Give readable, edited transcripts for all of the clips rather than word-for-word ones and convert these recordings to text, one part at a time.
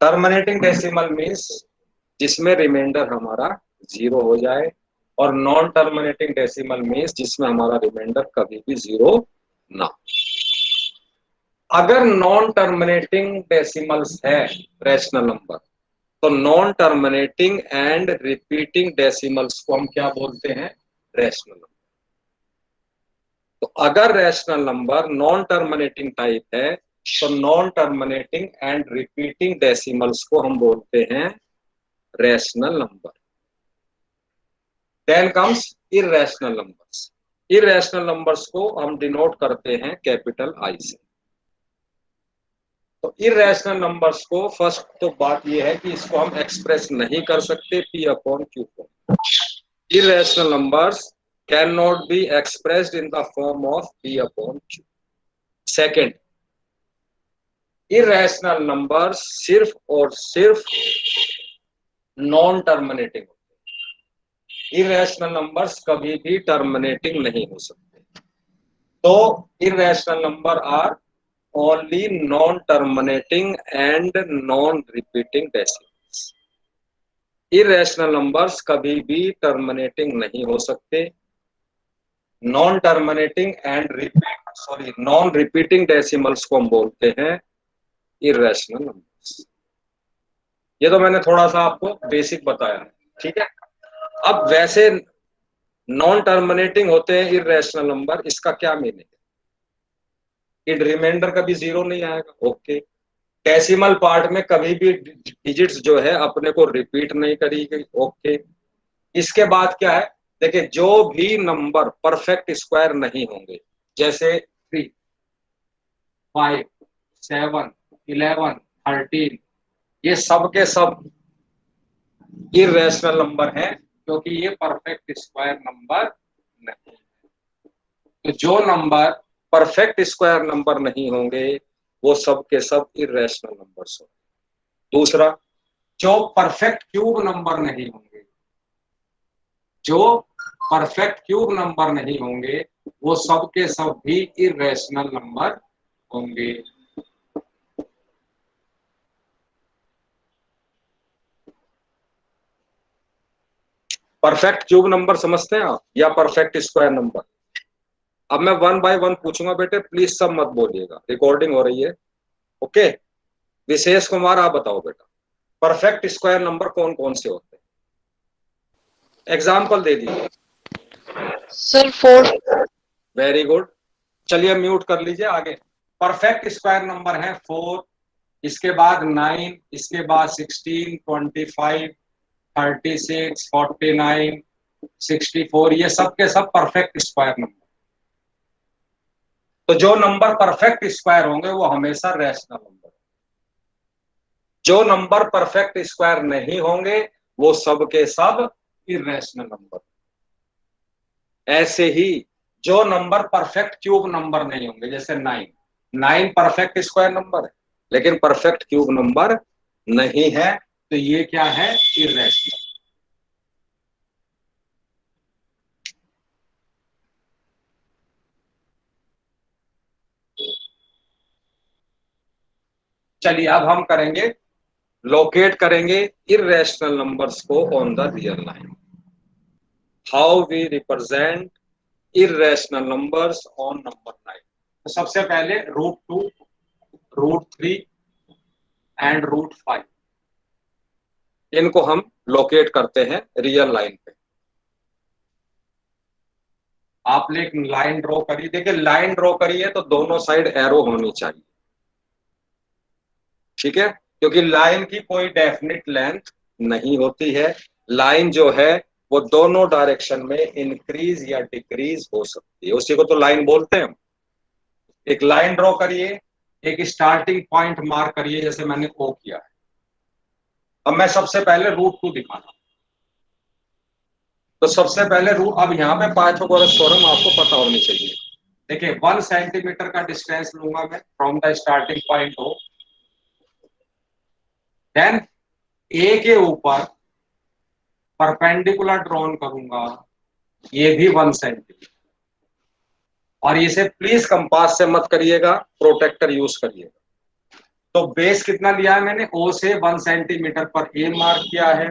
Terminating decimal means जिसमें reminder हमारा 0 हो जाए, और नॉन टर्मिनेटिंग डेसिमल मीन्स जिसमें हमारा रिमाइंडर कभी भी 0 ना। अगर नॉन टर्मिनेटिंग डेसिमल्स है रैशनल नंबर, तो non terminating and repeating decimals को हम क्या बोलते हैं? Rational number. तो अगर rational number non terminating type है, तो non terminating and repeating decimals को हम बोलते हैं rational number. Then comes irrational numbers. Irrational numbers को हम डिनोट करते हैं कैपिटल आई से। तो इररेशनल नंबर्स को फर्स्ट तो बात यह है कि इसको हम एक्सप्रेस नहीं कर सकते P upon Q form. Irrational numbers can not be expressed in the form of P upon Q। Second, irrational numbers सिर्फ और सिर्फ नॉन टर्मिनेटिंग होते हैं। इररेशनल नंबर्स कभी भी टर्मिनेटिंग नहीं हो सकते। तो irrational number are only non-terminating and non-repeating decimals। irrational numbers कभी भी terminating नहीं हो सकते। non-terminating and non-repeating decimals को हम बोलते हैं irrational numbers। ये तो मैंने थोड़ा सा आपको बेसिक बताया है, ठीक है। अब वैसे नॉन टर्मिनेटिंग होते हैं irrational नंबर, इसका क्या मीनिंग है? कि रिमाइंडर कभी 0 नहीं आएगा, ओके। डेसिमल पार्ट में कभी भी डिजिट्स जो है अपने को रिपीट नहीं करी गई, ओके। इसके बाद क्या है? देखिए, जो भी नंबर परफेक्ट स्क्वायर नहीं होंगे, जैसे 3, 5, 7, 11, 13, ये सब के सब इररेशनल नंबर है, क्योंकि ये परफेक्ट स्क्वायर नंबर नहीं। तो जो नंबर परफेक्ट स्क्वायर नंबर नहीं होंगे वो सब के सब इररेशनल नंबर्स होंगे। दूसरा, जो परफेक्ट क्यूब नंबर नहीं होंगे, जो परफेक्ट क्यूब नंबर नहीं होंगे वो सब के सब भी इररेशनल नंबर होंगे। परफेक्ट क्यूब नंबर समझते हैं आप, या परफेक्ट स्क्वायर नंबर? अब मैं 1 बाय 1 पूछूंगा बेटे, प्लीज सब मत बोलिएगा, रिकॉर्डिंग हो रही है, ओके। विशेष कुमार, आप बताओ बेटा, परफेक्ट स्क्वायर नंबर कौन कौन से होते हैं? एग्जाम्पल दे दीजिए सर 4। Very good. चलिए म्यूट कर लीजिए, आगे। परफेक्ट स्क्वायर नंबर है 4, इसके बाद 9, इसके बाद 16, 25, 36, 49, 64, ये सब के सब परफेक्ट स्क्वायर नंबर। तो जो नंबर परफेक्ट स्क्वायर होंगे वो हमेशा रैशनल नंबर, जो नंबर परफेक्ट स्क्वायर नहीं होंगे वो सब के सब इररेशनल नंबर। ऐसे ही जो नंबर परफेक्ट क्यूब नंबर नहीं होंगे, जैसे 9 परफेक्ट स्क्वायर नंबर है लेकिन परफेक्ट क्यूब नंबर नहीं है, तो ये क्या है? इररेशनल। चलिए अब हम करेंगे, लोकेट करेंगे इररेशनल नंबर्स को on the real line. How we represent irrational numbers on number line. तो सबसे पहले √2, √3 एंड √5, इनको हम लोकेट करते हैं रियल लाइन पे। आपने एक लाइन ड्रॉ करी, देखिए लाइन ड्रॉ करी है तो दोनों साइड एरो होनी चाहिए, ठीक है, क्योंकि लाइन की कोई डेफिनिट लेंथ नहीं होती है। लाइन जो है वो दोनों डायरेक्शन में इंक्रीज या डिक्रीज हो सकती है, उसी को तो लाइन बोलते हैं हम। एक लाइन ड्रॉ करिए, एक स्टार्टिंग पॉइंट मार्क करिए, जैसे मैंने ओ किया है। अब मैं सबसे पहले √2 दिखाना, तो सबसे पहले रूट, अब यहाँ पे पाइथागोरस थ्योरम आपको पता होनी चाहिए। देखिए 1 सेंटीमीटर का डिस्टेंस लूंगा मैं फ्रॉम द स्टार्टिंग पॉइंट हो, देन ए के ऊपर परपेंडिकुलर ड्रॉन करूंगा, ये भी 1 सेंटीमीटर। और इसे प्लीज कंपास से मत करिएगा, प्रोटेक्टर यूज करिएगा। तो बेस कितना लिया है मैंने, ओ से 1 सेंटीमीटर पर ए मार्क किया है,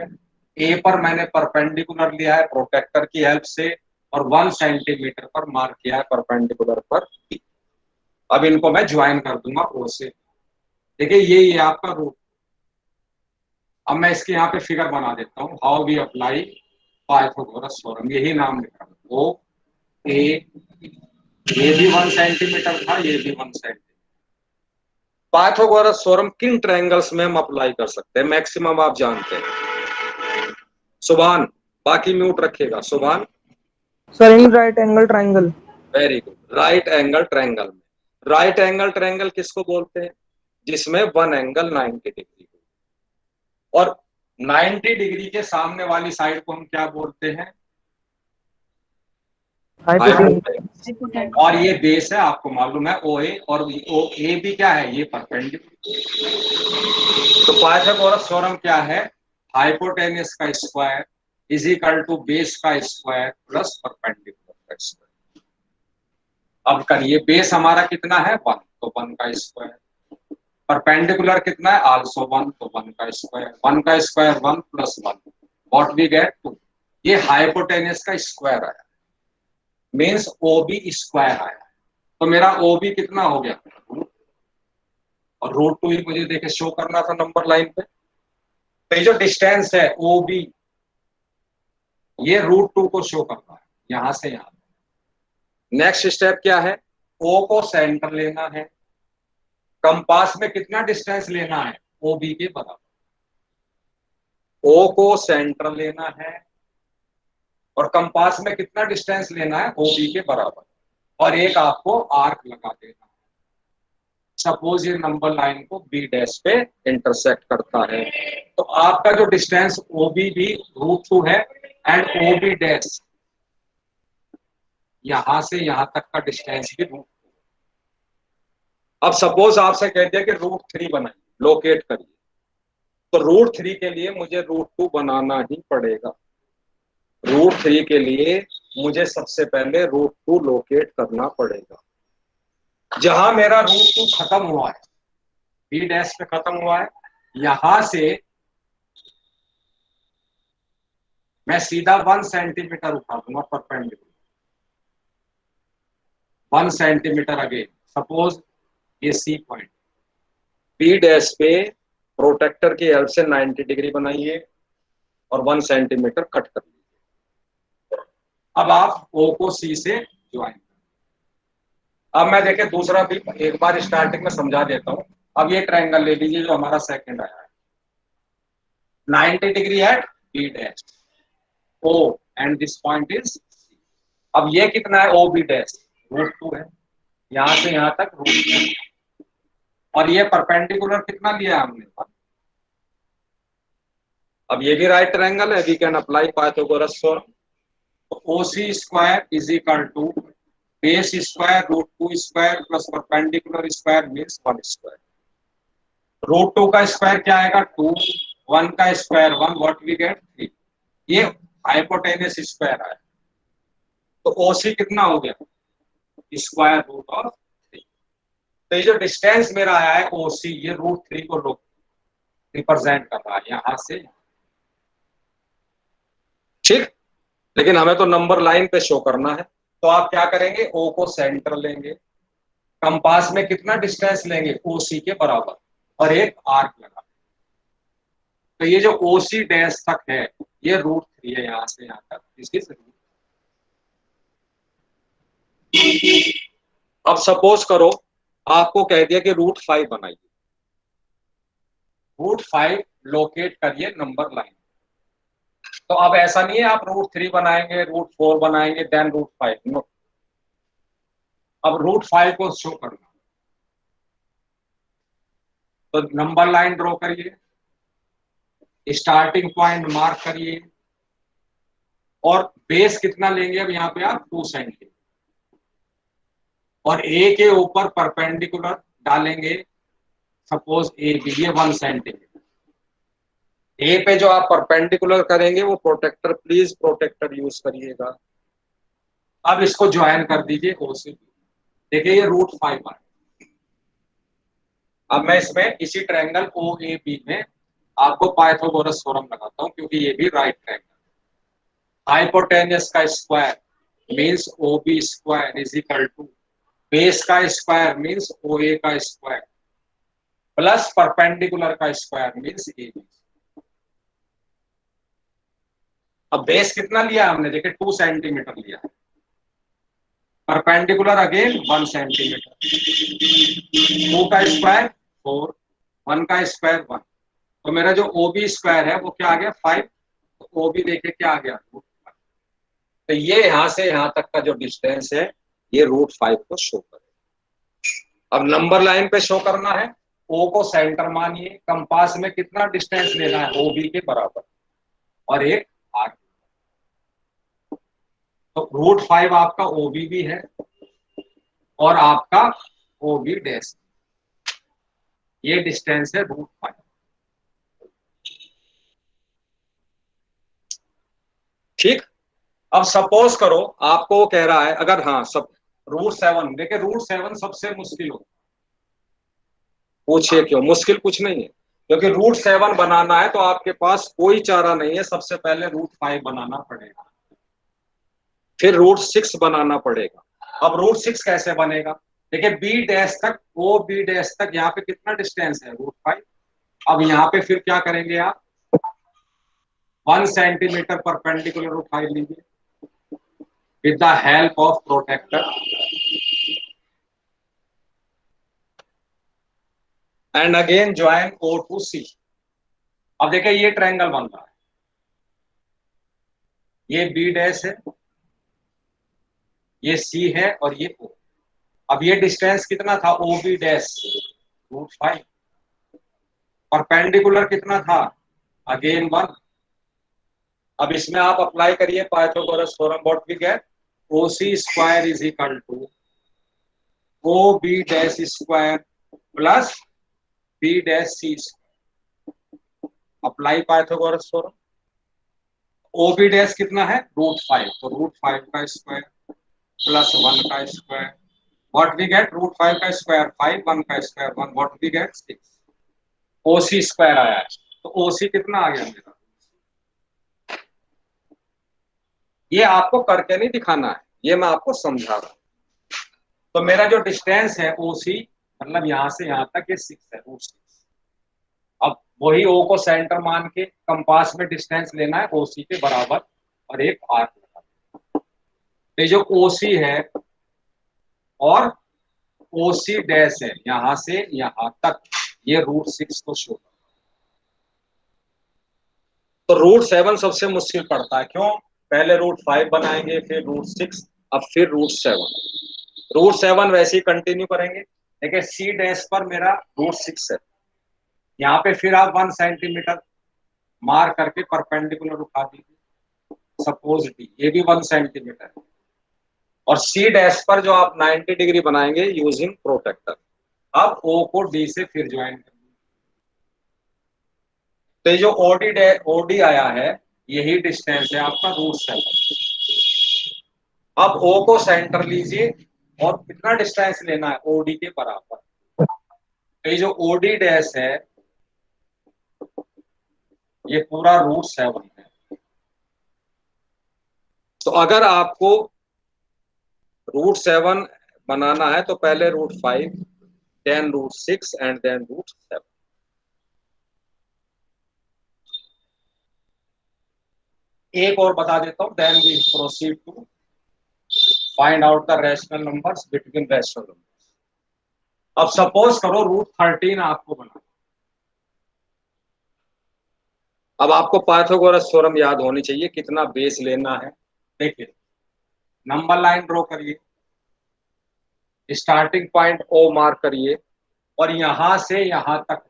ए पर मैंने परपेंडिकुलर लिया है प्रोटेक्टर की हेल्प से, और 1 सेंटीमीटर पर मार्क किया है परपेंडिकुलर पर बी। अब इनको मैं ज्वाइन कर दूंगा ओ से। देखिए ये है आपका रूट। अब मैं इसके यहाँ पे फिगर बना देता हूँ, how we apply Pythagoras theorem, यही नाम लिखा है, ओ ए, ये भी 1 सेंटीमीटर था, ये भी 1 सेंटीमीटर। पाइथागोरस थ्योरम किन ट्रायंगल्स में हम अप्लाई कर सकते हैं, मैक्सिमम आप जानते हैं। सुभान, बाकी म्यूट रखिएगा, सुभान। Sir in right angle triangle. Very good, right angle triangle में। राइट एंगल ट्रायंगल किसको बोलते हैं, जिसमें वन एंगल 90 डिग्री हो, और 90 डिग्री के सामने वाली साइड को हम क्या बोलते हैं, हाइपोटेन्यूज। और ये बेस है, आपको मालूम है ओ ए, और ओ ए भी क्या है, ये परपेंडिकुलर। तो पाइथागोरस थ्योरम क्या है, हाइपोटेन्यूज का square is equal to base का स्क्वायर प्लस परपेंडिकुलर का स्क्वायर। अब करिए, बेस हमारा कितना है 1, तो 1 का स्क्वायर, परपेंडिकुलर कितना है आल्सो 1, तो 1 का स्क्वायर, 1 का square 1 plus 1, what we get 2। ये हाइपोटेन्यूज का स्क्वायर आया, मीन्स ओ बी स्क्वायर आया। तो मेरा ओ बी कितना हो गया, और रूट 2 ही मुझे देखे शो करना था नंबर लाइन पे। तो ये जो डिस्टेंस है ओ बी, ये रूट 2 को शो करना है यहां से यहां। नेक्स्ट स्टेप क्या है, ओ को सेंटर लेना है, कंपास में कितना डिस्टेंस लेना है, ओ बी के बराबर। ओ को सेंटर लेना है और कंपास में कितना डिस्टेंस लेना है, ओ बी के बराबर, और एक आपको आर्क लगा देना है। सपोज ये नंबर लाइन को बी डैश पे इंटरसेक्ट करता है, तो आपका जो डिस्टेंस ओ बी भी रूट 2 है, एंड ओ बी डैश यहां से यहां तक का डिस्टेंस भी रूट। अब सपोज आपसे कह दिया कि रूट 3 बनाइए, लोकेट करिए, तो रूट 3 के लिए मुझे रूट 2 बनाना ही पड़ेगा। रूट 3 के लिए मुझे सबसे पहले रूट 2 लोकेट करना पड़ेगा। जहां मेरा रूट 2 खत्म हुआ है, बी डैश पे खत्म हुआ है, यहां से मैं सीधा 1 सेंटीमीटर उठा दूंगा परपेंडिकुलर, 1 सेंटीमीटर अगेन। सपोज ये सी पॉइंट, बी डैश पे प्रोटेक्टर की हेल्प से 90 डिग्री बनाइए और 1 सेंटीमीटर कट कर लीजिए। अब आप ओ को सी से ज्वाइन। अब मैं देखे दूसरा भी एक बार स्टार्टिंग में समझा देता हूं। अब ये ट्रायंगल ले लीजिए जो हमारा सेकंड आया है, 90 डिग्री है B dash O, and this point is. अब ये कितना है ओ बी डैश, रूट 2 है, यहां से यहां तक रूट 2, और ये परपेंडिकुलर कितना लिया हमने। अब ये भी राइट ट्रायंगल है, we can apply Pythagoras theorem. O C square is equal to base square root 2 square plus perpendicular square means 1 square. Root 2 का स्क्वायर क्या आएगा 2, 1 का स्क्वायर 1, व्हाट वी गेट 3। ये हाइपोटेन्यूज स्क्वायर आया, तो ओसी कितना हो गया स्क्वायर रूट ऑफ 3। तो ये जो डिस्टेंस मेरा आया है ओसी, ये रूट 3 को रिप्रेजेंट कर रहा है यहां से, ठीक। लेकिन हमें तो नंबर लाइन पे शो करना है, तो आप क्या करेंगे, ओ को सेंटर लेंगे, कंपास में कितना डिस्टेंस लेंगे ओसी के बराबर, और एक आर्क लगा। तो ये जो ओसी डैश तक है ये रूट 3 है, यहां से यहां तक, इसकी जरूरत। अब सपोज करो आपको कह दिया कि रूट 5 बनाइए, रूट 5 लोकेट करिए नंबर लाइन। तो अब ऐसा नहीं है आप रूट 3 बनाएंगे, रूट 4 बनाएंगे, देन रूट 5, नो। अब रूट 5 को शो करना, तो नंबर लाइन ड्रॉ करिए, स्टार्टिंग पॉइंट मार्क करिए, और बेस कितना लेंगे अब यहाँ पे आप 2 सेंटीमीटर, और ए के ऊपर परपेंडिकुलर डालेंगे, सपोज ए के लिए 1 सेंटीमीटर। ए पे जो आप परपेंडिकुलर करेंगे वो प्रोटेक्टर, प्लीज प्रोटेक्टर यूज करिएगा। अब इसको ज्वाइन कर दीजिए ओ से। देखिए ये रूट 5 आया, अब मैं इसमें इसी ट्रायंगल ओ ए बी में आपको पाइथागोरस थ्योरम लगाता हूं, क्योंकि ये भी राइट ट्रायंगल। हाइपोटेन्यूस का square means O B square is equal to base का स्क्वायर मींस ओ ए का स्क्वायर प्लस परपेंडिकुलर का स्क्वायर मींस ए बी। अब बेस कितना लिया हमने, देखिए 2 सेंटीमीटर लिया, परपेंडिकुलर अगेन 1 सेंटीमीटर, 2 का स्क्वायर 4, 1 का स्क्वायर 1, तो मेरा जो ओ बी स्क्वायर है वो क्या आ गया 5, तो ओ बी देखिए क्या आ गया √5। तो ये यहां से यहां तक का जो डिस्टेंस है ये √5 को शो करेगा। अब नंबर लाइन पे शो करना है, ओ को सेंटर मानिए, कंपास में कितना डिस्टेंस लेना है ओ बी के बराबर और एक आर, तो √5 आपका ओ बी भी है और आपका ओ बी डैश, ये डिस्टेंस है √5। ठीक। अब सपोज करो आपको वो कह रहा है, अगर हाँ सब √7, देखिए √7 सबसे मुश्किल हो, पूछिए क्यों मुश्किल, कुछ नहीं है, क्योंकि √7 बनाना है तो आपके पास कोई चारा नहीं है, सबसे पहले √5 बनाना पड़ेगा, फिर √6 बनाना पड़ेगा। अब √6 कैसे बनेगा, देखिए बी डैश तक, ओ बी डैश तक यहाँ पे कितना डिस्टेंस है √5। अब यहाँ पे फिर क्या करेंगे आप, 1 सेंटीमीटर परपेंडिकुलर उठा लीजिए with the help of protractor and again join O to C. अब देखिए ये ट्रायंगल बन रहा है, ये बी डैश है, ये सी है और ये ओ। अब ये डिस्टेंस कितना था ओ बी डैश √5, परपेंडिकुलर कितना था अगेन 1। अब इसमें आप अप्लाई करिए Pythagoras theorem, what we get, O C square is equal to O B dash square plus B dash C square. Apply Pythagoras theorem, O B dash कितना है √5, तो √5 का स्क्वायर प्लस 1 का स्क्वायर, व्हाट वी गेट √5 का square 5, 1 का square 1, what we get 6। O C square आया है, तो ओ सी कितना आ गया मेरा, ये आपको करके नहीं दिखाना है, ये मैं आपको समझा रहा हूं। तो मेरा जो डिस्टेंस है ओ सी, मतलब यहां से यहां तक ये 6 है √6। अब वही ओ को सेंटर मान के कंपास में डिस्टेंस लेना है ओ सी के बराबर और एक आर, ये जो ओ सी है और ओ सी डैश है यहां से यहां तक, ये √6 को शो। तो √7 सबसे मुश्किल पड़ता है, क्यों, पहले √5 बनाएंगे फिर √6, अब फिर √7 वैसे ही कंटिन्यू करेंगे। देखिए सी डैश पर मेरा √6 है, यहाँ पे फिर आप 1 सेंटीमीटर मार करके परपेंडिकुलर उठा दीजिए, सपोज डी, ये भी 1 सेंटीमीटर है, और सी डैश पर जो आप 90 डिग्री बनाएंगे यूजिंग प्रोटेक्टर। अब ओ को डी से फिर ज्वाइन कर, तो ये जो ओडी आया है यही डिस्टेंस है आपका √7। अब ओ को सेंटर लीजिए और कितना डिस्टेंस लेना है ओडी के बराबर, तो ये जो ओडी डैश है ये पूरा √7 है। तो अगर आपको √7 बनाना है तो पहले √5, देन √6 एंड देन √7। एक और बता देता हूं, then we proceed to find out the rational numbers between rational numbers. अब सपोज करो √13 आपको बना, अब आपको पाइथागोरस थ्योरम याद होनी चाहिए, कितना बेस लेना है। देखिए नंबर लाइन ड्रॉ करिए, स्टार्टिंग पॉइंट ओ मार्क करिए और यहां से यहां तक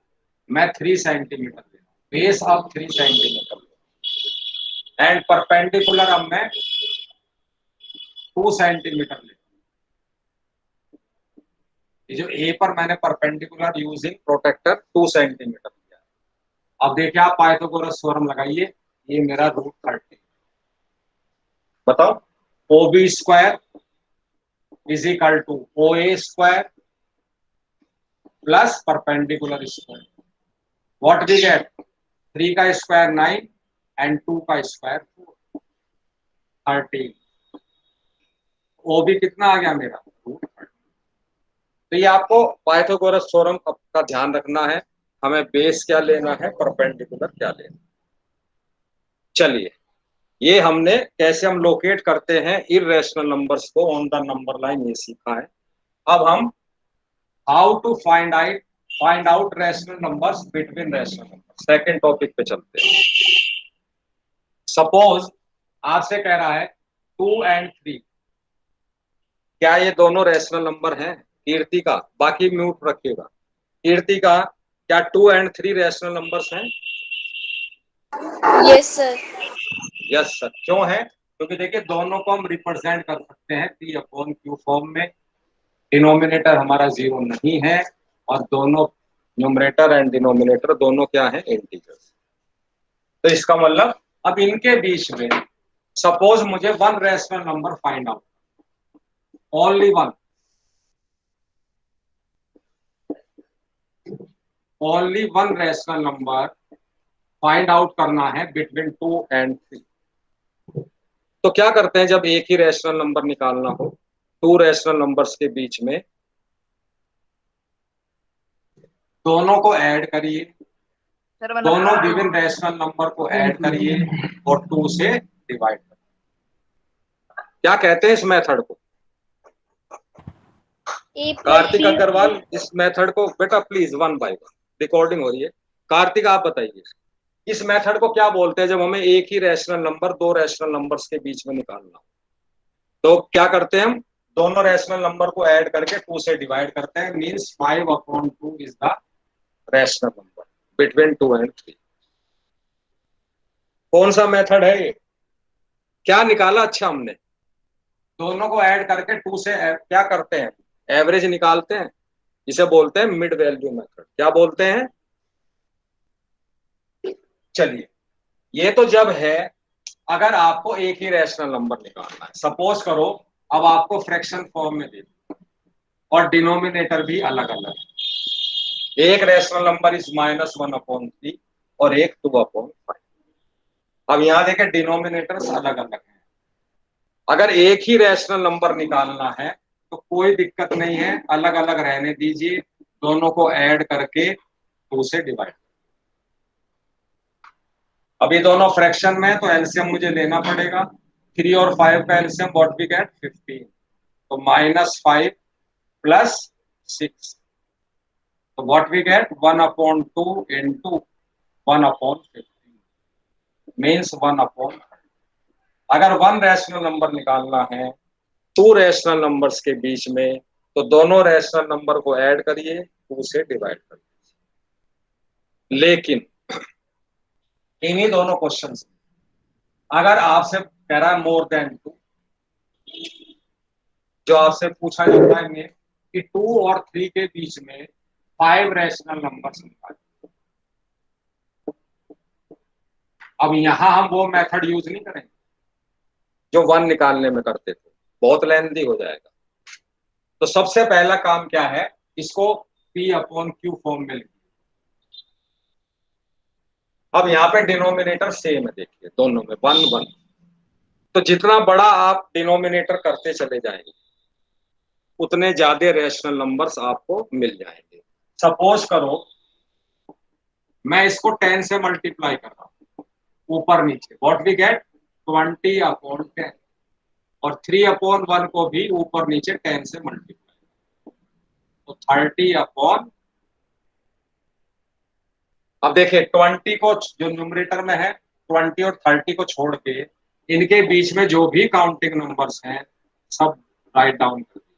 मैं 3 सेंटीमीटर लेना, बेस अब 3 सेंटीमीटर एंड परपेंडिकुलर अब मैं 2 सेंटीमीटर लेना। ये जो ए पर मैंने परपेंडिकुलर यूजिंग प्रोटेक्टर 2 सेंटीमीटर लिया। अब देखिए आप पाइथागोरस थ्योरम लगाइए, ये मेरा √13, बताओ O B square is equal to O A square plus perpendicular square, what we get 3 का स्क्वायर 9 एंड 2 का स्क्वायर 13। ओ भी कितना आ गया मेरा रूट 13। तो ये आपको पाइथागोरस थ्योरम का ध्यान रखना है, हमें बेस क्या लेना है, परपेंडिकुलर क्या लेना है। चलिए, ये हमने कैसे हम लोकेट करते हैं इररेशनल नंबर्स को ऑन द नंबर लाइन, ये सीखा है। अब हम how to find out rational numbers between rational numbers, second topic पे चलते हैं। सपोज आपसे कह रहा है 2 एंड 3, क्या ये दोनों रैशनल नंबर हैं? कीर्ति का, बाकी म्यूट रखिएगा। कीर्ति का, क्या 2 एंड 3 रैशनल नंबर्स हैं? Yes, sir. Yes sir. क्यों है? क्योंकि देखिए दोनों को हम रिप्रेजेंट कर सकते हैं पी अपॉन क्यू फॉर्म में, डिनोमिनेटर हमारा जीरो नहीं है और दोनों न्यूमरेटर एंड डिनोमिनेटर दोनों क्या है, इंटीजर्स। तो इसका मतलब अब इनके बीच में सपोज मुझे one rational number find out, only one, only one rational number find out करना है बिटवीन 2 एंड 3। तो क्या करते हैं जब एक ही रैशनल नंबर निकालना हो, टू रैशनल नंबर्स के बीच में दोनों को ऐड करिए, दोनों गिवन रैशनल नंबर को ऐड करिए और 2 से डिवाइड करिए। क्या कहते हैं इस मेथड को? A plus Kartik B. Agarwal, इस मेथड को बेटा please one by one, recording हो रही है। कार्तिक आप बताइए इस मेथड को क्या बोलते हैं जब हमें एक ही रैशनल नंबर दो रैशनल नंबर्स के बीच में निकालना हो? तो क्या करते हैं हम, दोनों रैशनल नंबर को ऐड करके 2 से डिवाइड करते हैं, means 5/2 is the rational number between 2 and 3। कौन सा मेथड है ये? क्या निकाला? अच्छा, हमने दोनों को ऐड करके 2 से क्या करते हैं, एवरेज निकालते हैं, इसे बोलते हैं मिड वैल्यू मेथड। क्या बोलते हैं? चलिए, ये तो जब है अगर आपको एक ही रैशनल नंबर निकालना है। सपोज करो अब आपको फ्रैक्शन फॉर्म में दे दो और डिनोमिनेटर भी अलग अलग, एक रैशनल नंबर इज -1/3 और एक 2/5। अब यहां देखें डिनोमिनेटर्स अलग अलग हैं। अगर एक ही रैशनल नंबर निकालना है तो कोई दिक्कत नहीं है, अलग अलग रहने दीजिए, दोनों को ऐड करके 2 से डिवाइड। अभी दोनों फ्रैक्शन में तो एलसीएम मुझे लेना पड़ेगा, 3 और 5 का एलसीएम व्हाट वी गेट 15, तो -5 प्लस 6, तो what we get 1/2 into 1/15 means 1/, अगर वन रैशनल नंबर निकालना है टू रैशनल नंबर्स के बीच में तो दोनों रैशनल नंबर को ऐड करिए, 2 से डिवाइड करिए। लेकिन इन्हीं दोनों क्वेश्चन अगर आपसे कह रहा है मोर देन 2, जो आपसे पूछा जाता है कि 2 और 3 के बीच में 5 रैशनल नंबर्स निकालें। अब यहां हम वो मेथड यूज नहीं करेंगे जो वन निकालने में करते थे, बहुत लेंथी हो जाएगा। तो सबसे पहला काम क्या है, इसको P/Q फॉर्म में लिखिए। अब यहाँ पे डिनोमिनेटर सेम है, देखिए दोनों में 1 1, तो जितना बड़ा आप डिनोमिनेटर करते चले जाएंगे उतने ज्यादा रैशनल नंबर्स आपको मिल जाएंगे। सपोज करो मैं इसको 10 से मल्टीप्लाई कर रहा हूं ऊपर नीचे, व्हाट वी गेट 20/10, और 3/1 को भी ऊपर नीचे 10 से मल्टीप्लाई, तो 30/, अब देखिए 20 को जो न्यूमरेटर में है 20 और 30 को छोड़ के इनके बीच में जो भी काउंटिंग नंबर्स हैं सब राइट डाउन कर दिए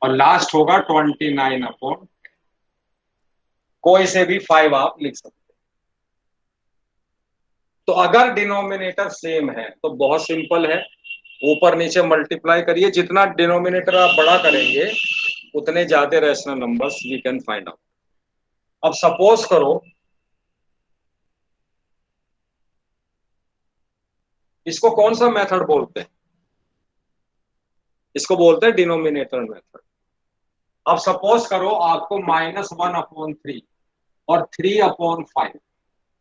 और लास्ट होगा 29/, कोई से भी 5 आप लिख सकते हैं। तो अगर डिनोमिनेटर सेम है तो बहुत सिंपल है, ऊपर नीचे मल्टीप्लाई करिए, जितना डिनोमिनेटर आप बड़ा करेंगे उतने ज्यादा rational numbers we can find out. अब सपोज करो इसको कौन सा मेथड बोलते हैं, इसको बोलते हैं डिनोमिनेटर मेथड। अब सपोज करो आपको -1/3 और 3/5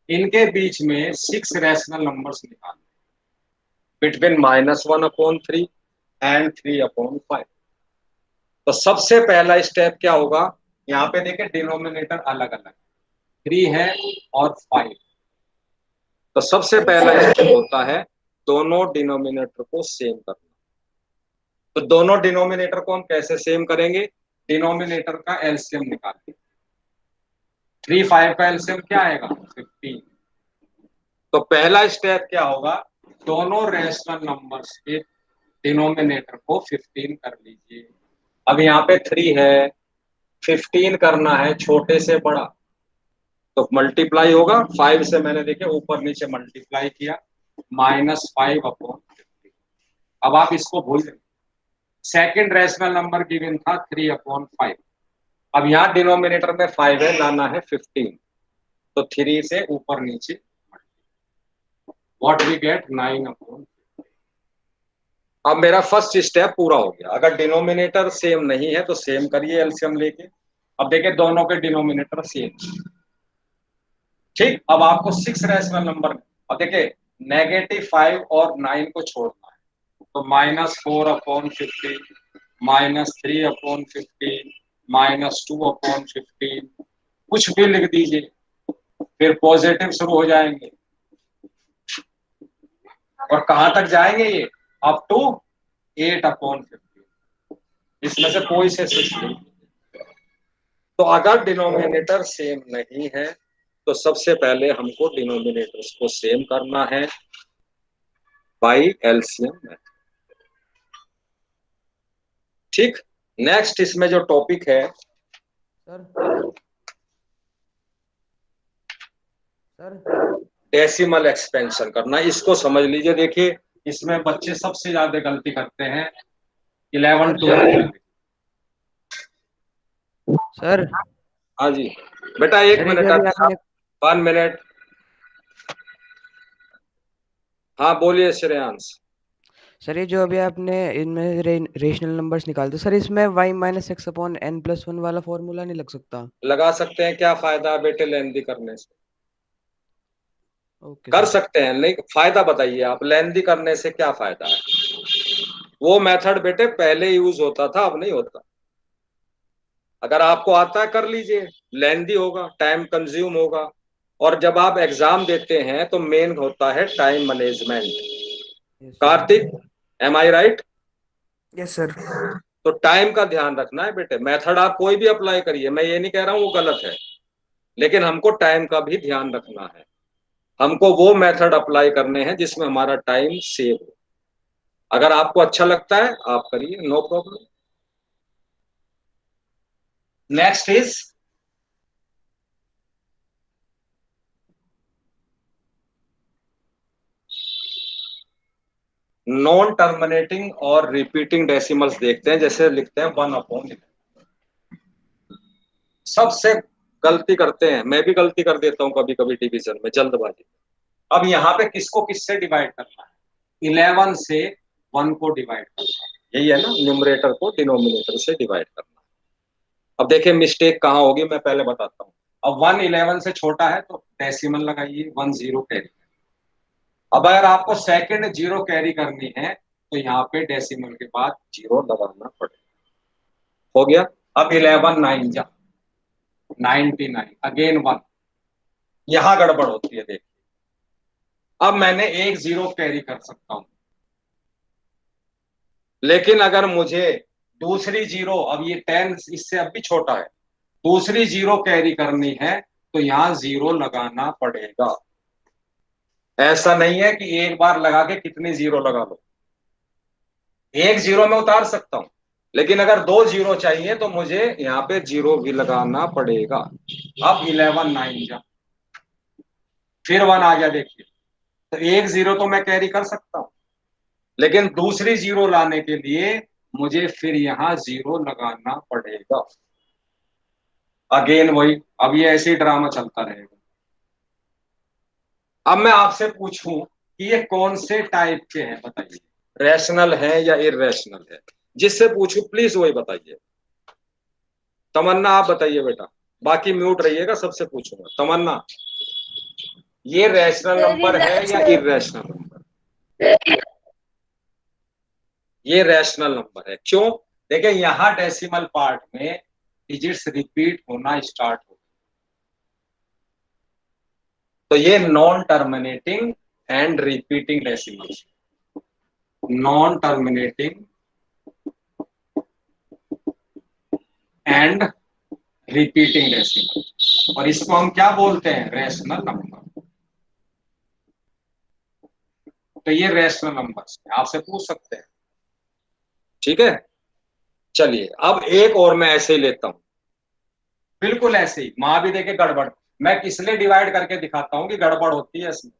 इनके बीच में 6 रैशनल नंबर्स निकालने, बिटवीन -1/3 एंड 3/5। तो सबसे पहला स्टेप क्या होगा, यहाँ पे देखिए डिनोमिनेटर अलग अलग, 3 है और 5। तो सबसे पहला स्टेप होता है दोनों डिनोमिनेटर को सेम करना। तो दोनों डिनोमिनेटर को हम कैसे सेम करेंगे, डिनोमिनेटर का एलसीएम निकालेंगे। 3 5 का एलसीएम क्या आएगा, 15। तो पहला स्टेप क्या होगा, दोनों रेशनल नंबर्स के डिनोमिनेटर को 15 कर लीजिए। अब यहाँ पे 3 है, 15 करना है छोटे से बड़ा, तो मल्टीप्लाई होगा 5 से, मैंने देखे ऊपर नीचे मल्टीप्लाई किया, -5/15। अब आप इसको भूल जाइए। सेकेंड रेशनल नंबर गिवन था 3/5। अब यहाँ डिनोमिनेटर में 5 है, लाना है 15, तो 3 से ऊपर नीचे, व्हाट वी गेट 9/15। अब मेरा फर्स्ट स्टेप पूरा हो गया। अगर डिनोमिनेटर सेम नहीं है तो सेम करिए एलसीएम लेके। अब देखिए दोनों के डिनोमिनेटर सेम, ठीक। अब आपको 6 रैशनल नंबर, अब देखिए -5 और 9 को छोड़ना है, तो -4/15, -3/15, -2/15, कुछ भी लिख दीजिए, फिर पॉजिटिव शुरू हो जाएंगे और कहां तक जाएंगे ये, अप टू 8/15। इसमें से कोई से 6 नहीं। तो अगर डिनोमिनेटर सेम नहीं है तो सबसे पहले हमको डिनोमिनेटर्स को सेम करना है बाई एलसीएम मेथड, ठीक। नेक्स्ट इसमें जो टॉपिक है सर डेसिमल एक्सपेंशन करना, इसको समझ लीजिए। देखिए इसमें बच्चे सबसे ज्यादा गलती करते हैं 11 12। सर हाँ जी बेटा, एक सर ये मिनट, जो अभी आपने 1 मिनट। हाँ बोलिए श्रेयांश। सर ये जो अभी आपने इनमें रेशनल नंबर्स निकालते, सर इसमें y-x/n+1 वाला फॉर्मूला नहीं लग सकता? लगा सकते हैं, क्या फायदा है बेटे लेंदी करने से, ओके कर सर। सकते हैं, नहीं फायदा बताइए आप, लेंदी करने से क्या फायदा है। वो मेथड बेटे पहले यूज होता था, अब नहीं होता। अगर आपको आता है कर लीजिए, लेंदी होगा, टाइम कंज्यूम होगा, और जब आप एग्जाम देते हैं तो मेन होता है time management. Yes sir. Kartik, am I right. Yes sir. तो टाइम का ध्यान रखना है बेटे। मेथड आप कोई भी अप्लाई करिए, मैं ये नहीं कह रहा हूं वो गलत है, लेकिन हमको टाइम का भी ध्यान रखना है। हमको वो मेथड अप्लाई करने हैं जिसमें हमारा टाइम सेव हो। अगर आपको अच्छा लगता है आप करिए, no problem. Next is non terminating और रिपीटिंग डेसिमल्स देखते हैं। जैसे लिखते हैं 1/11। सबसे गलती करते हैं, मैं भी गलती कर देता हूं कभी कभी डिवीजन में, जल्दबाजी। अब यहाँ पे किसको किससे डिवाइड करना है, 11 से 1 को डिवाइड करना है, यही है ना, न्यूमरेटर को डिनोमिनेटर से डिवाइड करना है। अब देखिए मिस्टेक कहाँ होगी, मैं पहले बताता हूँ। अब 1 11 से छोटा है तो डेसिमल लगाइए, 1 0 कैरी। अब अगर आपको सेकंड 0 कैरी करनी है तो यहाँ पे डेसिमल के बाद 0 लगाना पड़ेगा। हो गया। अब 11 9 जा 99, अगेन 1। यहां गड़बड़ होती है, देखिए। अब मैंने एक 0 कैरी कर सकता हूं, लेकिन अगर मुझे दूसरी 0, अब ये 10 इससे अब भी छोटा है, दूसरी 0 कैरी करनी है तो यहां 0 लगाना पड़ेगा। ऐसा नहीं है कि एक बार लगा के कितनी 0 लगा लो, एक 0 में उतार सकता हूं, लेकिन अगर 2 0 चाहिए तो मुझे यहाँ पे 0 भी लगाना पड़ेगा। अब 11 9 जा, फिर 1 आ गया, देखिए। तो एक 0 तो मैं कैरी कर सकता हूं, लेकिन दूसरी 0 लाने के लिए मुझे फिर यहां 0 लगाना पड़ेगा। अगेन वही, अब ये ऐसे ही ड्रामा चलता रहेगा। अब मैं आपसे पूछूं कि ये कौन से टाइप के हैं, बताइए, रैशनल है या इरेशनल है। जिससे पूछूं प्लीज वही बताइए। तमन्ना आप बताइए बेटा, बाकी म्यूट रहिएगा, सबसे पूछूंगा। तमन्ना, ये रैशनल नंबर है या इररेशनल नंबर? ये रैशनल नंबर है। क्यों? देखिए यहां डेसिमल पार्ट में डिजिट्स रिपीट होना स्टार्ट हो, तो ये non terminating and repeating decimals, non terminating and repeating decimal, और इसको हम क्या बोलते हैं? Rational number. तो ये रैशनल नंबर्स आपसे पूछ सकते हैं, ठीक है। चलिए अब एक और मैं ऐसे ही लेता हूं, बिल्कुल ऐसे ही, मां भी देखे गड़बड़, मैं इसलिए डिवाइड करके दिखाता हूं कि गड़बड़ होती है इसमें।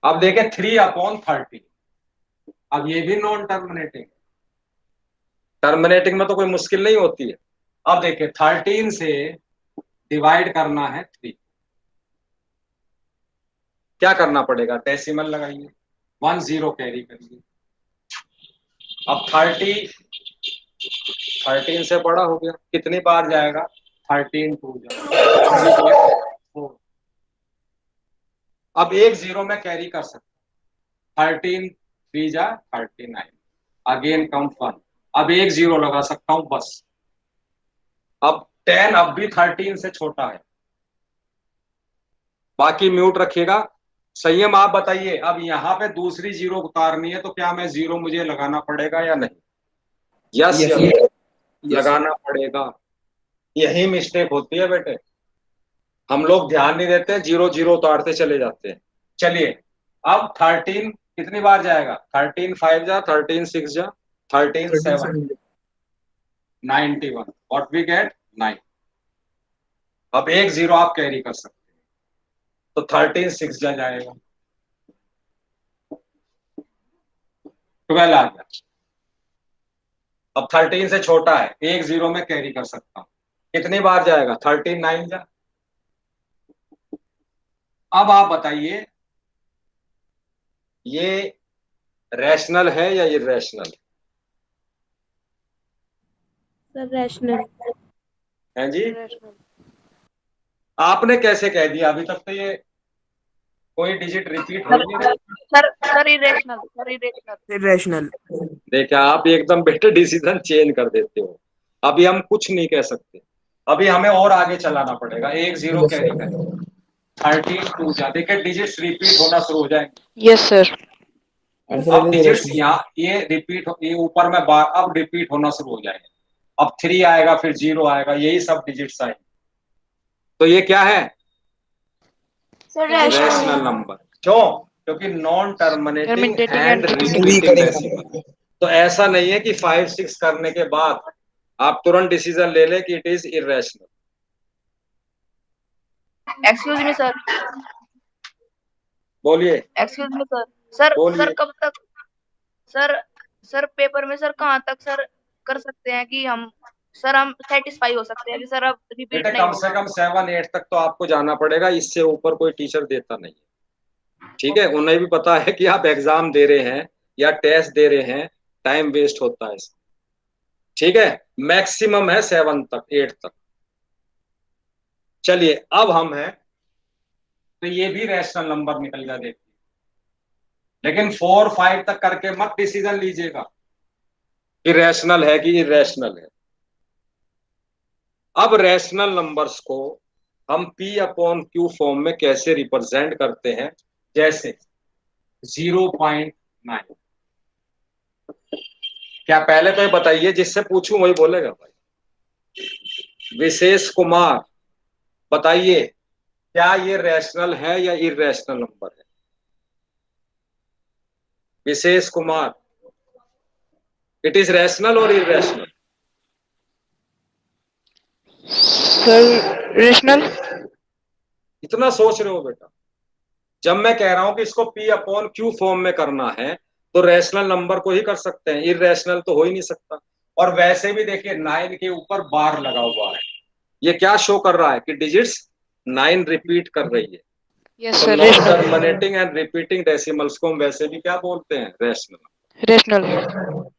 अब देखें 3/30, अब ये भी नॉन टर्मिनेटिंग, टर्मिनेटिंग में तो कोई मुश्किल नहीं होती है। अब देखिए 13 से डिवाइड करना है 3, क्या करना पड़ेगा? डेसिमल लगाइए, 10 कैरी करिए। अब 13 से बड़ा हो गया, कितनी बार जाएगा? 13 2 4। अब एक 0 में कैरी कर सकता, 13 3 जा 39, अगेन कम 1, अब एक 0 लगा सकता हूं बस। अब 10 अब भी 13 से छोटा है, बाकी म्यूट रखिएगा। संयम आप बताइए, अब यहाँ पे दूसरी 0 उतारनी है, तो क्या मैं 0 मुझे लगाना पड़ेगा या नहीं? Yes Yes, yes, yes. लगाना पड़ेगा। यही मिस्टेक होती है बेटे, हम लोग ध्यान नहीं देते, 0 0 उतारते चले जाते हैं। चलिए अब 13 कितनी बार जाएगा? 13 5 जा 13 6 जा 13 7 91, व्हाट वी गेट 9। अब एक 0 आप कैरी कर सकते हैं, तो 13 6 जा जाएगा, 12 आ गया। अब 13 से छोटा है, एक 0 में कैरी कर सकता हूं, कितनी बार जाएगा? 13 9 जा। अब आप बताइए ये रैशनल है या इररेशनल सर रैशनल। है जी? आपने कैसे कह दिया? अभी तक तो ये कोई डिजिट रिपीट हो नहीं रही। Sir irrational, sir irrational. Irrational. देखा, आप एकदम बेटे डिसीजन चेंज कर देते हो। अभी हम कुछ नहीं कह सकते, अभी हमें और आगे चलाना पड़ेगा। एक 0 Yes, कैरी sir. करें, 13 2 जा, देखिए डिजिट्स रिपीट होना शुरू हो जाएंगे। Yes sir. Answer अब is डिजिट्स irrational. यहाँ ये रिपीट, ये ऊपर में बार अब रिपीट होना शुरू हो जाएंगे। अब 3 आएगा, फिर 0 आएगा, यही सब डिजिट्स आएंगे। तो ये क्या है? Sir rational number. क्यों? क्योंकि non terminating terminating and and repeating decimal. तो ऐसा नहीं है कि 5 6 करने के बाद आप तुरंत डिसीजन ले लें कि it is irrational. Excuse me sir, बोलिए एक्सक्यूज मी सर। सर बोलिए। सर कब तक सर, सर पेपर में सर कहाँ तक सर कर सकते हैं कि हम सेटिस्फाई हो सकते हैं कि सर अब रिपीट बेटे नहीं कम से होगा? कम 7 8 तक तो आपको जाना पड़ेगा, इससे ऊपर कोई टीचर देता नहीं है, ठीक है। उन्हें भी पता है कि आप एग्जाम दे रहे हैं या टेस्ट दे रहे हैं, टाइम वेस्ट होता है इसमें, ठीक है। मैक्सिमम है 7 तक 8 तक। चलिए अब हम हैं, तो ये भी रैशनल नंबर निकल गया देखिए, लेकिन 4 5 तक करके मत डिसीजन लीजिएगा कि रैशनल है कि इररेशनल है। अब रैशनल नंबर्स को हम P/Q फॉर्म में कैसे रिप्रेजेंट करते हैं? जैसे 0.9, क्या पहले तो ये बताइए, जिससे पूछूं वही बोलेगा भाई। विशेष कुमार बताइए, क्या ये रैशनल है या इररेशनल नंबर है? विशेष कुमार, इट इज रैशनल और इररेशनल? Sir rational. इतना सोच रहे हो बेटा? जब मैं कह रहा हूं कि इसको P/Q फॉर्म में करना है, तो रैशनल नंबर को ही कर सकते हैं, इररेशनल तो हो ही नहीं सकता। और वैसे भी देखिए 9 के ऊपर बार लगा हुआ है, ये क्या शो कर रहा है कि डिजिट्स 9 रिपीट कर रही है। यस तो sir non rational. Terminating and repeating decimals को हम वैसे भी क्या बोलते हैं? रैशनल। रेशनल।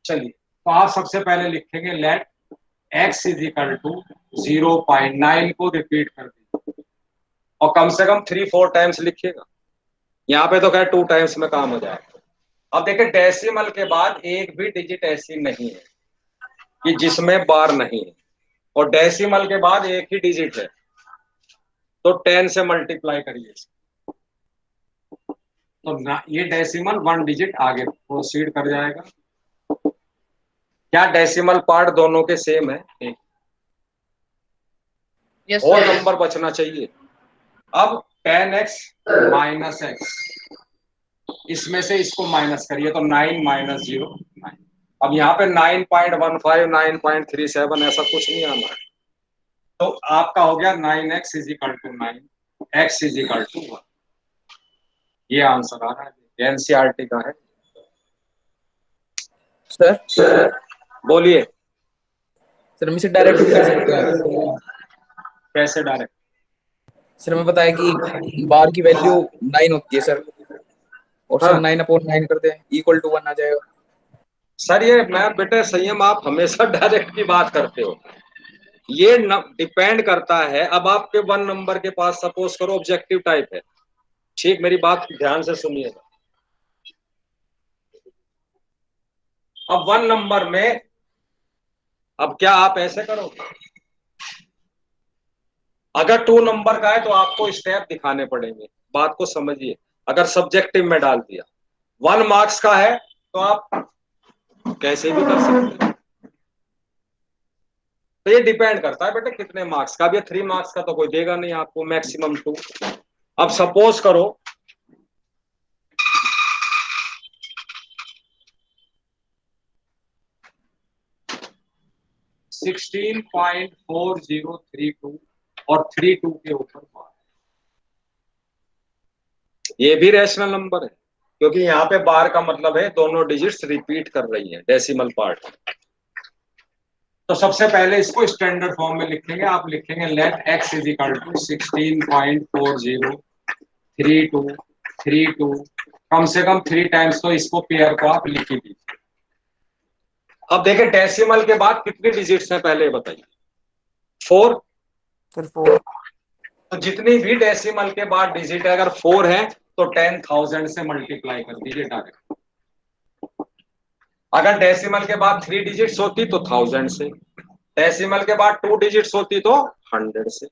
चलिए, तो आप सबसे पहले लिखेंगे let x is equal to 0.9 को रिपीट कर दीजिए और कम से कम 3-4 टाइम्स लिखिएगा। यहाँ पे तो खैर 2 टाइम्स में काम हो जाएगा। अब देखिए डेसिमल के बाद एक भी डिजिट ऐसी नहीं है कि जिसमें बार नहीं है, और डेसिमल के बाद एक ही डिजिट है, तो 10 से मल्टीप्लाई करिए तो ये डेसिमल 1 डिजिट आगे प्रोसीड कर जाएगा। क्या डेसिमल पार्ट दोनों के सेम है? एक यस और सर। नंबर बचना चाहिए। अब 10x माइनस एक्स, इसमें से इसको माइनस करिए तो 9 माइनस 0 9। अब यहाँ पे 9.15 9.37 ऐसा कुछ नहीं आना है, तो आपका हो गया 9x is equal to 9, x is equal to 1। ये आंसर आ रहा है, एनसीईआरटी का है। सर बोलिए। सर हम इसे डायरेक्ट भी कर सकते हैं। कैसे डायरेक्ट? सर हमें पता है कि बार की वैल्यू 9 होती है सर, और सर हाँ 9/9 कर दें इक्वल टू 1 आ जाएगा। सर, ये मैं बेटे संयम, आप हमेशा डायरेक्ट की बात करते हो। ये डिपेंड करता है। अब आपके 1 नंबर के पास सपोज करो ऑब्जेक्टिव टाइप है, ठीक, मेरी बात ध्यान से सुनिएगा। अब 1 नंबर में अब क्या आप ऐसे करोगे? अगर 2 नंबर का है तो आपको स्टेप दिखाने पड़ेंगे, बात को समझिए। अगर सब्जेक्टिव में डाल दिया 1 मार्क्स का है तो आप कैसे भी कर सकते हैं। तो ये डिपेंड करता है बेटे कितने मार्क्स का। अब ये 3 मार्क्स का तो कोई देगा नहीं आपको, मैक्सिमम 2। अब सपोज करो 16.4032 और 32 के ऊपर बार। ये भी रैशनल नंबर है, क्योंकि यहाँ पे बार का मतलब है दोनों डिजिट्स रिपीट कर रही हैं, डेसिमल पार्ट। तो सबसे पहले इसको स्टैंडर्ड फॉर्म में लिखेंगे। आप लिखेंगे let x is equal to 16.4032 कम से कम 3 टाइम्स, तो इसको पेयर को आप लिख ही दीजिए। अब देखें डेसिमल के बाद कितनी डिजिट्स हैं पहले बताइए। 4। सर 4। तो जितनी भी डेसिमल के बाद डिजिट है अगर 4 है तो 10,000 से मल्टीप्लाई कर दीजिए डायरेक्ट। अगर डेसिमल के बाद 3 डिजिट्स होती तो 1000 से, डेसिमल के बाद 2 डिजिट्स होती तो 100 से।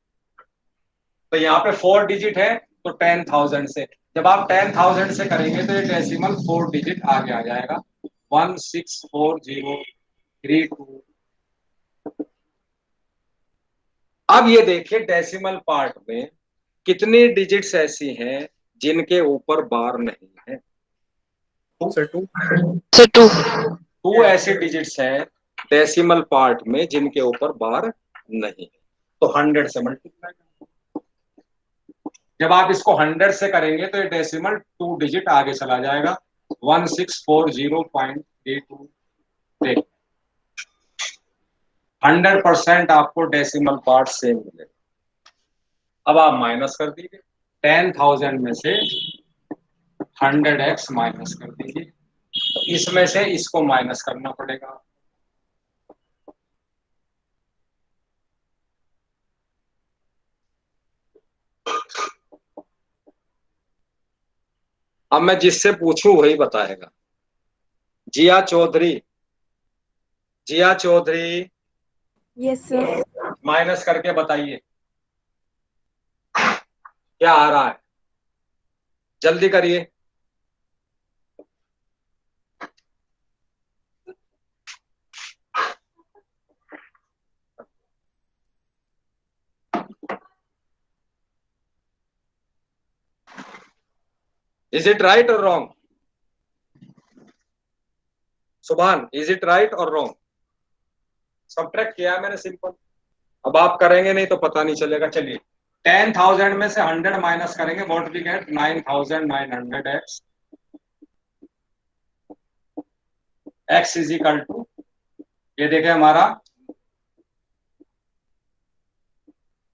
तो यहाँ पे 4 डिजिट है तो 10,000 से। जब आप 10,000 से करेंगे तो ये डेसिमल 4 डिजिट आगे आ जाएगा, 164032। अब ये देखिए डेसिमल पार्ट में कितनी डिजिट्स ऐसी हैं जिनके ऊपर बार नहीं है। सर 2। सर 2। 2 ऐसे डिजिट्स हैं डेसिमल पार्ट में जिनके ऊपर बार नहीं है, तो 100 से मल्टीप्लाई। जब आप इसको 100 से करेंगे तो ये डेसिमल 2 डिजिट आगे चला जाएगा, 1640.32। 100% आपको डेसिमल पार्ट सेम मिलेगा। अब आप माइनस कर दीजिए, 10,000 में से 100x माइनस कर दीजिए, तो इसमें से इसको माइनस करना पड़ेगा। अब मैं जिससे पूछूं वही बताएगा। जिया चौधरी, जिया चौधरी यस सर। माइनस करके बताइए क्या आ रहा है, जल्दी करिए। इज इट राइट और रॉन्ग? सुभान, इज इट राइट और रॉन्ग? सब्ट्रैक्ट किया मैंने सिंपल। अब आप करेंगे नहीं तो पता नहीं चलेगा। चलिए 10,000 में से 100 माइनस करेंगे, what we get 9,900x। x is equal to, ये देखें हमारा।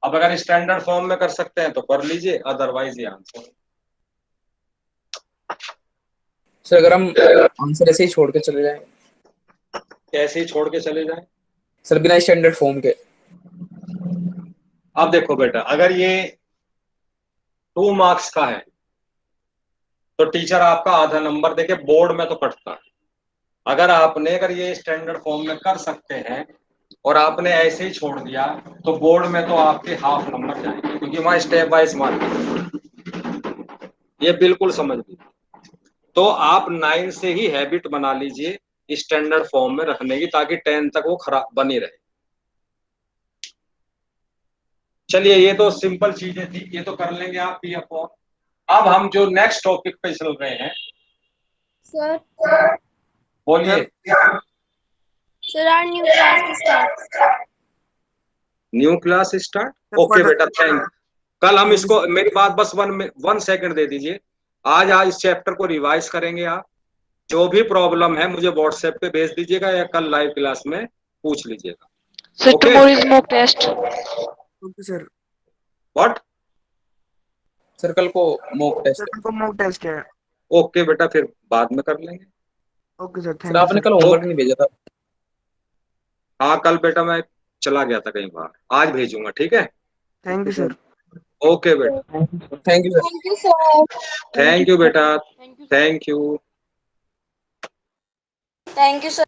अब अगर स्टैंडर्ड फॉर्म में कर सकते हैं तो कर लीजिए, अदरवाइज ये आंसर। सर अगर हम आंसर ऐसे ही छोड़ के चले जाएं, कैसे ही छोड़ के चले जाएं? सर बिना स्टैंडर्ड फॉर्म के। अब देखो बेटा, अगर ये 2 मार्क्स का है तो टीचर आपका आधा नंबर देके बोर्ड में तो कटता है। अगर ये स्टैंडर्ड फॉर्म में कर सकते हैं और आपने ऐसे ही छोड़ दिया तो बोर्ड में तो आपके हाफ नंबर जाएंगे, क्योंकि वहां स्टेप वाइज मार्क, ये बिल्कुल समझ लीजिए। तो आप 9 से ही हैबिट बना लीजिए स्टैंडर्ड फॉर्म में रखने की, ताकि 10 तक वो खराब बनी रहे। चलिए, ये तो सिंपल चीजें थी, ये तो कर लेंगे आप पी अपॉन। अब हम जो नेक्स्ट टॉपिक पे चल रहे हैं, Sir, बोलिए। sir, our new class starts. New class start, okay बेटा, थैंक। कल हम इसको, मेरी बात बस 1 सेकंड दे दीजिए। आज इस चैप्टर को रिवाइज करेंगे आप। जो भी प्रॉब्लम है मुझे व्हाट्सएप पे भेज दीजिएगा या कल लाइव क्लास में पूछ लीजिएगा। Sir, Okay. tomorrow is mock test. Okay sir. What? Sir कल को मॉक टेस्ट सर को मॉक टेस्ट है। ओके बेटा, फिर बाद में कर लेंगे। Okay sir, sir thank you आपने सर। कल होमवर्क नहीं भेजा था। हाँ, कल बेटा मैं चला गया था कहीं बाहर, आज भेजूंगा, ठीक है। Thank you sir. ओके बेटा, thank you sir. Thank you, sir. Thank you बेटा, Thank you, sir. Thank you. Thank you, sir.